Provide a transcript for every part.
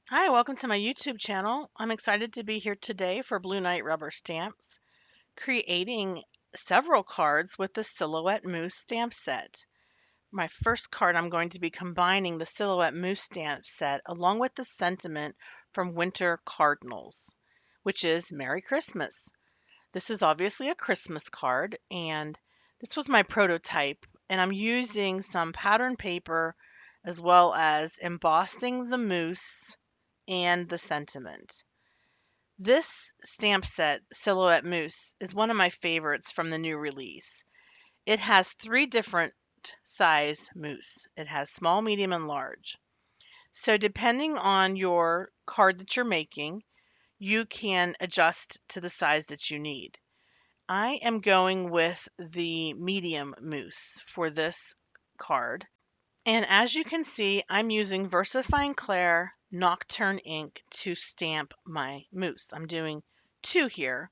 Hi, welcome to my YouTube channel. I'm excited to be here today for Blue Knight Rubber Stamps, creating several cards with the Silhouette Moose stamp set. My first card, I'm going to be combining the Silhouette Moose stamp set along with the sentiment from Winter Cardinals, which is Merry Christmas. This is obviously a Christmas card, and this was my prototype, and I'm using some pattern paper as well as embossing the moose and the sentiment. This stamp set, Silhouette Moose, is one of my favorites from the new release. It has three different size moose. It has small, medium, and large. So depending on your card that you're making, you can adjust to the size that you need. I am going with the medium moose for this card. And as you can see, I'm using VersaFine Clair Nocturne ink to stamp my moose. I'm doing two here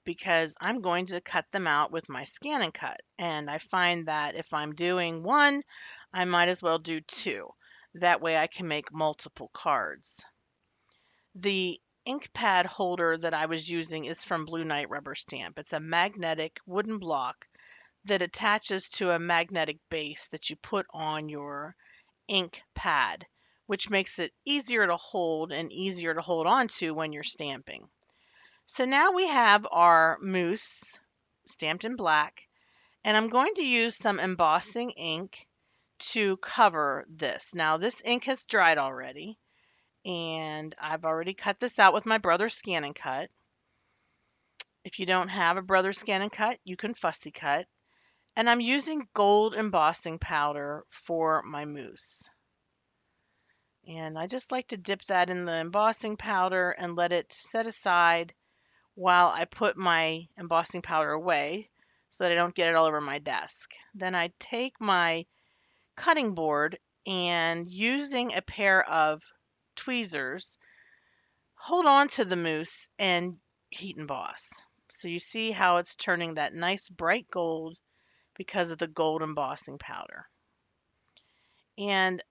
because I'm going to cut them out with my Scan and Cut. And I find that if I'm doing one, I might as well do two. That way I can make multiple cards. The ink pad holder that I was using is from Blue Knight Rubber Stamp. It's a magnetic wooden block that attaches to a magnetic base that you put on your ink pad, which makes it easier to hold and easier to hold on to when you're stamping. So now we have our moose stamped in black, and I'm going to use some embossing ink to cover this. Now this ink has dried already, and I've already cut this out with my Brother Scan and Cut. If you don't have a Brother Scan and Cut, you can fussy cut. And I'm using gold embossing powder for my moose. And I just like to dip that in the embossing powder and let it set aside while I put my embossing powder away so that I don't get it all over my desk. Then I take my cutting board and using a pair of tweezers, hold on to the moose and heat emboss. So you see how it's turning that nice bright gold because of the gold embossing powder. And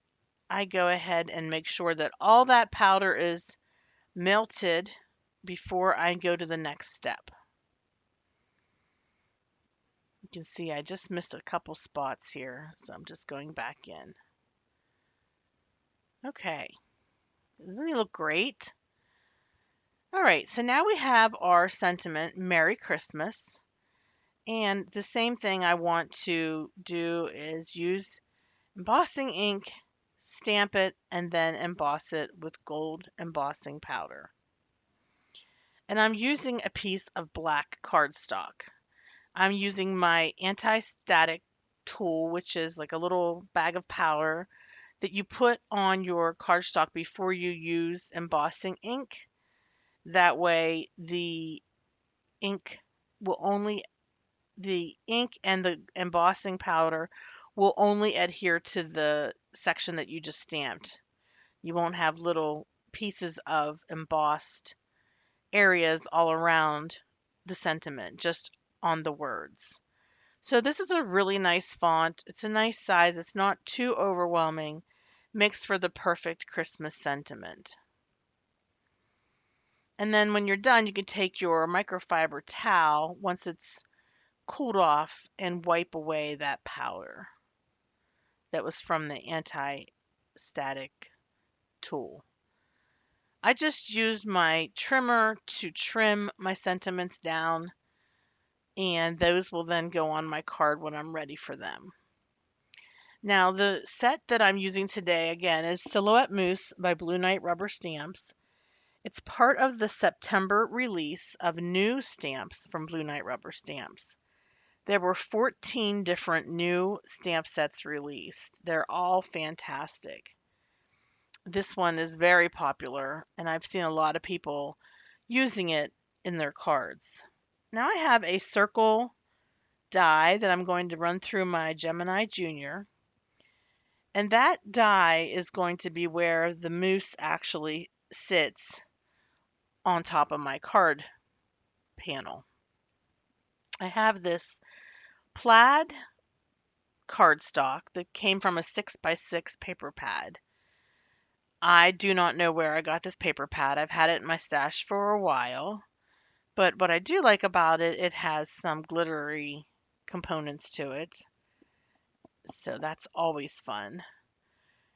I go ahead and make sure that all that powder is melted before I go to the next step. You can see I just missed a couple spots here, so I'm just going back in. Okay, doesn't he look great? All right, so now we have our sentiment, Merry Christmas. And the same thing I want to do is use embossing ink, stamp it, and then emboss it with gold embossing powder. And I'm using a piece of black cardstock. I'm using my anti-static tool, which is like a little bag of powder that you put on your cardstock before you use embossing ink. That way ink will only the ink and the embossing powder will only adhere to the section that you just stamped. You won't have little pieces of embossed areas all around the sentiment, just on the words. So this is a really nice font. It's a nice size. It's not too overwhelming. Makes for the perfect Christmas sentiment. And then when you're done, you can take your microfiber towel once it's cooled off and wipe away that powder that was from the anti-static tool. I just used my trimmer to trim my sentiments down, and those will then go on my card when I'm ready for them. Now, the set that I'm using today, again, is Silhouette Moose by Blue Knight Rubber Stamps. It's part of the September release of new stamps from Blue Knight Rubber Stamps. There were 14 different new stamp sets released. They're all fantastic. This one is very popular, and I've seen a lot of people using it in their cards. Now I have a circle die that I'm going to run through my Gemini Junior. And that die is going to be where the moose actually sits on top of my card panel. I have this plaid cardstock that came from a 6x6 paper pad. I do not know where I got this paper pad. I've had it in my stash for a while. But what I do like about it, it has some glittery components to it. So that's always fun.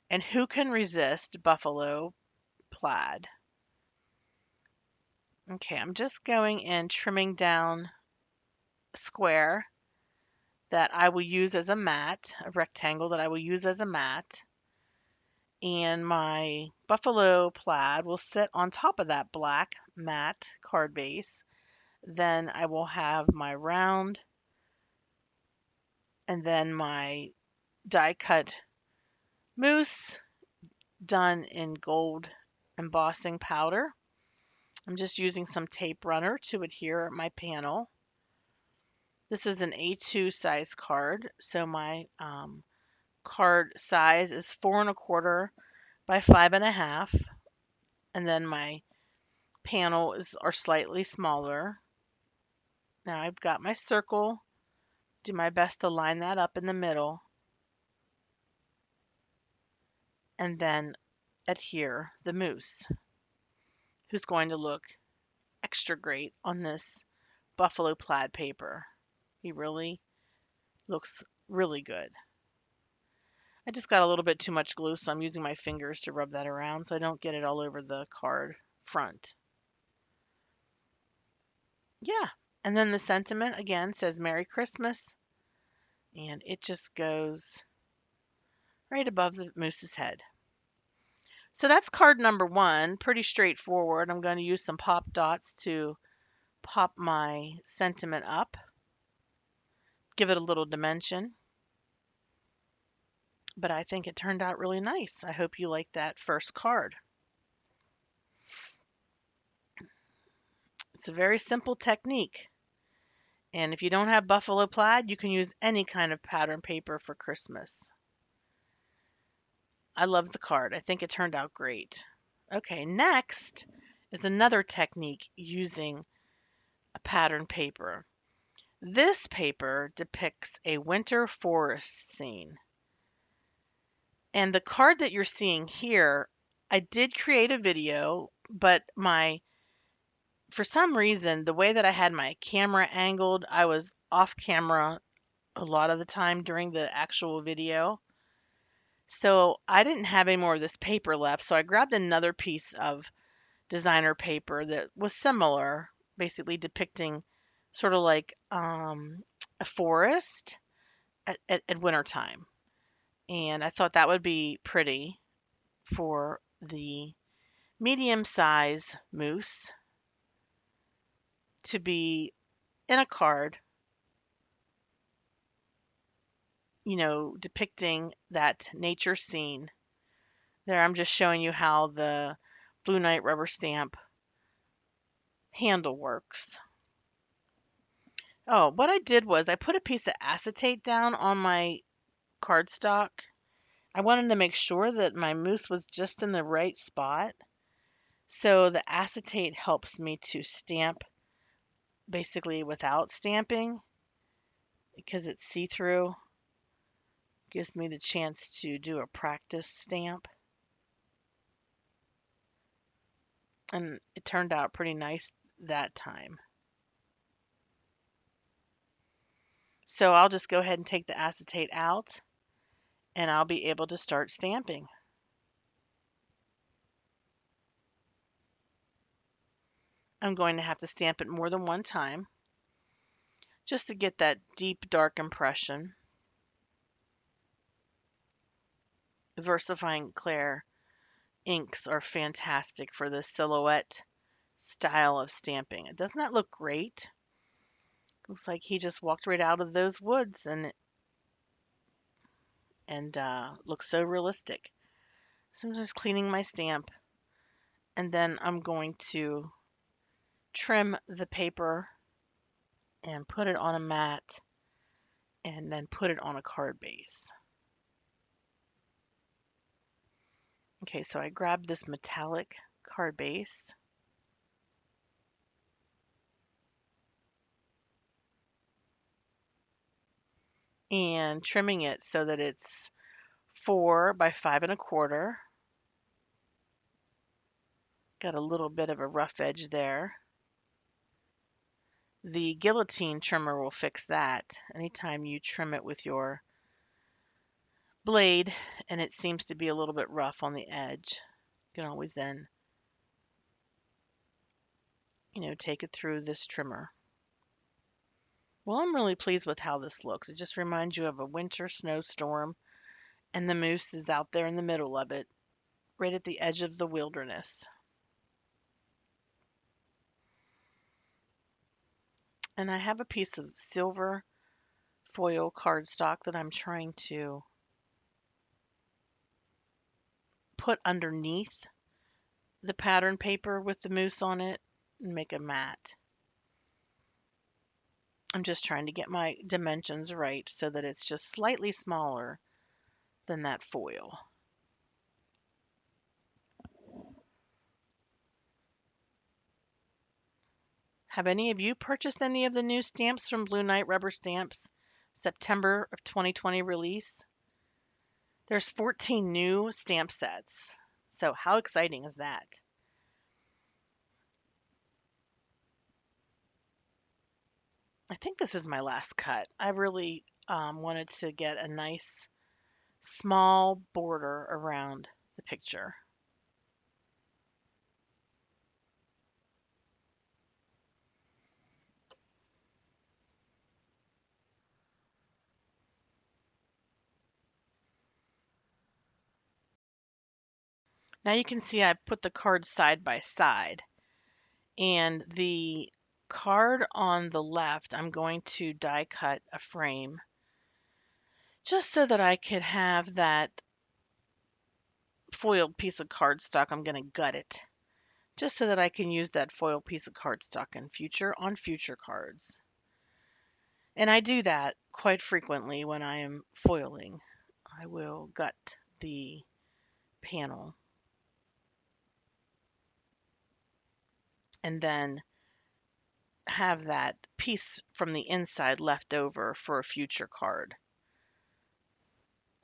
And who can resist buffalo plaid? Okay, I'm just going in trimming down a square that I will use as a mat, a rectangle that I will use as a mat. And my buffalo plaid will sit on top of that black matte card base. Then I will have my round and then my die cut moose done in gold embossing powder. I'm just using some tape runner to adhere my panel. This is an A2 size card, so my card size is 4 1/4 by 5 1/2, and then my panel are slightly smaller. Now I've got my circle. Do my best to line that up in the middle, and then adhere the moose, who's going to look extra great on this buffalo plaid paper. He really looks really good. I just got a little bit too much glue, so I'm using my fingers to rub that around so I don't get it all over the card front. Yeah. And then the sentiment again says Merry Christmas, and it just goes right above the moose's head. So that's card number 1, pretty straightforward. I'm going to use some pop dots to pop my sentiment up, give it a little dimension. But I think it turned out really nice. I hope you like that first card. It's a very simple technique. And if you don't have buffalo plaid, you can use any kind of pattern paper for Christmas. I love the card. I think it turned out great. Okay, next is another technique using a pattern paper. This paper depicts a winter forest scene. And the card that you're seeing here, I did create a video, but for some reason, the way that I had my camera angled, I was off camera a lot of the time during the actual video. So I didn't have any more of this paper left. So I grabbed another piece of designer paper that was similar, basically depicting sort of like a forest at wintertime. And I thought that would be pretty for the medium size moose to be in a card, depicting that nature scene. There, I'm just showing you how the Blue Knight rubber stamp handle works. Oh, what I did was I put a piece of acetate down on my cardstock. I wanted to make sure that my moose was just in the right spot. So the acetate helps me to stamp basically without stamping because it's see-through. Gives me the chance to do a practice stamp. And it turned out pretty nice that time. So I'll just go ahead and take the acetate out and I'll be able to start stamping. I'm going to have to stamp it more than one time just to get that deep dark impression. VersaFine Clair inks are fantastic for this silhouette style of stamping. Doesn't that look great? Looks like he just walked right out of those woods and looks so realistic. So I'm just cleaning my stamp and then I'm going to trim the paper and put it on a mat and then put it on a card base. Okay, so I grabbed this metallic card base and trimming it so that it's 4 by 5 1/4. Got a little bit of a rough edge there. The guillotine trimmer will fix that. Anytime you trim it with your blade and it seems to be a little bit rough on the edge, you can always then, take it through this trimmer. Well, I'm really pleased with how this looks. It just reminds you of a winter snowstorm, and the moose is out there in the middle of it, right at the edge of the wilderness. And I have a piece of silver foil cardstock that I'm trying to put underneath the pattern paper with the moose on it and make a mat. I'm just trying to get my dimensions right so that it's just slightly smaller than that foil. Have any of you purchased any of the new stamps from Blue Knight Rubber Stamps September of 2020 release? There's 14 new stamp sets. So how exciting is that? I think this is my last cut. I really wanted to get a nice small border around the picture. Now you can see I put the cards side by side, and the card on the left, I'm going to die cut a frame just so that I could have that foiled piece of cardstock. I'm going to gut it just so that I can use that foiled piece of cardstock in future cards. And I do that quite frequently when I am foiling. I will gut the panel and then have that piece from the inside left over for a future card.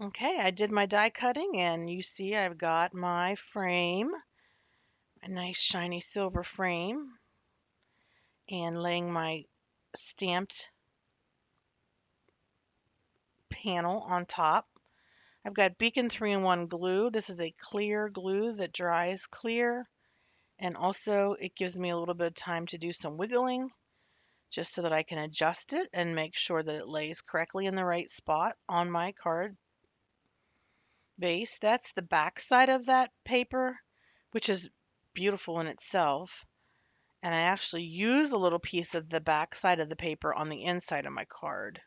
Okay, I did my die cutting and you see I've got my frame, a nice shiny silver frame, and laying my stamped panel on top. I've got Beacon 3-in-1 glue. This is a clear glue that dries clear, and also it gives me a little bit of time to do some wiggling just so that I can adjust it and make sure that it lays correctly in the right spot on my card base. That's the back side of that paper, which is beautiful in itself. And I actually use a little piece of the back side of the paper on the inside of my card.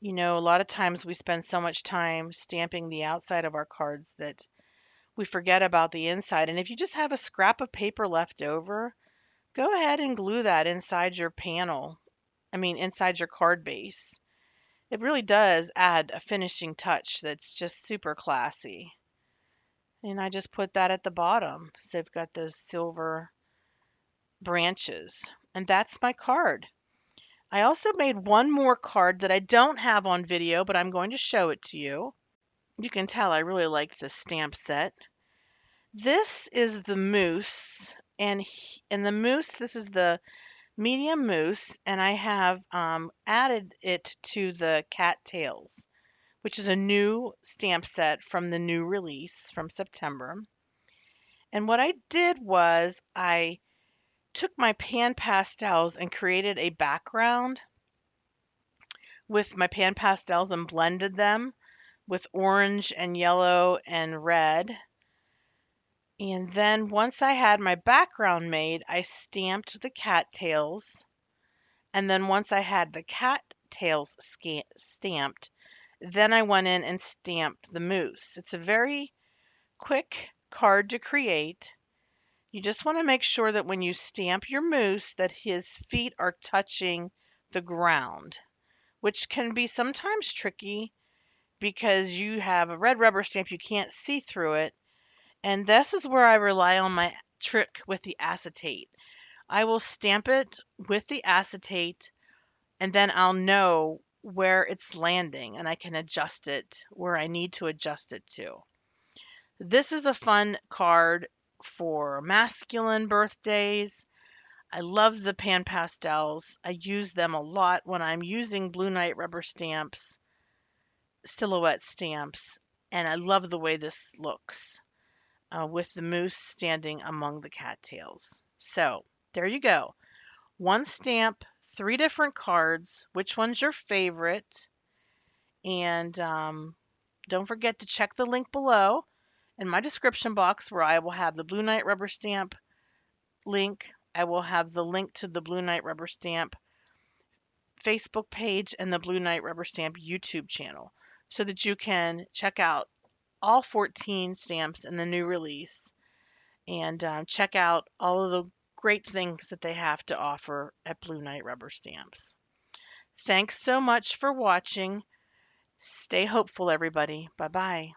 A lot of times we spend so much time stamping the outside of our cards that we forget about the inside. And if you just have a scrap of paper left over, go ahead and glue that inside your panel. Inside your card base. It really does add a finishing touch that's just super classy. And I just put that at the bottom. So I've got those silver branches. And that's my card. I also made one more card that I don't have on video, but I'm going to show it to you. You can tell I really like this stamp set. This is the moose, and the moose, this is the medium moose, and I have added it to the cattails, which is a new stamp set from the new release from September. And what I did was I took my pan pastels and created a background with my pan pastels and blended them with orange and yellow and red. And then once I had my background made, I stamped the cattails. And then once I had the cattails stamped, then I went in and stamped the moose. It's a very quick card to create. You just want to make sure that when you stamp your moose that his feet are touching the ground, which can be sometimes tricky because you have a red rubber stamp, you can't see through it. And this is where I rely on my trick with the acetate. I will stamp it with the acetate and then I'll know where it's landing and I can adjust it where I need to adjust it to. This is a fun card for masculine birthdays. I love the pan pastels. I use them a lot when I'm using Blue Night rubber stamps, silhouette stamps, and I love the way this looks with the moose standing among the cattails. So there you go. One stamp, three different cards. Which one's your favorite? And don't forget to check the link below in my description box where I will have the Blue Night rubber stamp link. I will have the link to the Blue Night rubber stamp Facebook page and the Blue Night rubber stamp YouTube channel so that you can check out all 14 stamps in the new release and check out all of the great things that they have to offer at Blue Night rubber stamps. Thanks so much for watching. Stay hopeful, everybody. Bye bye.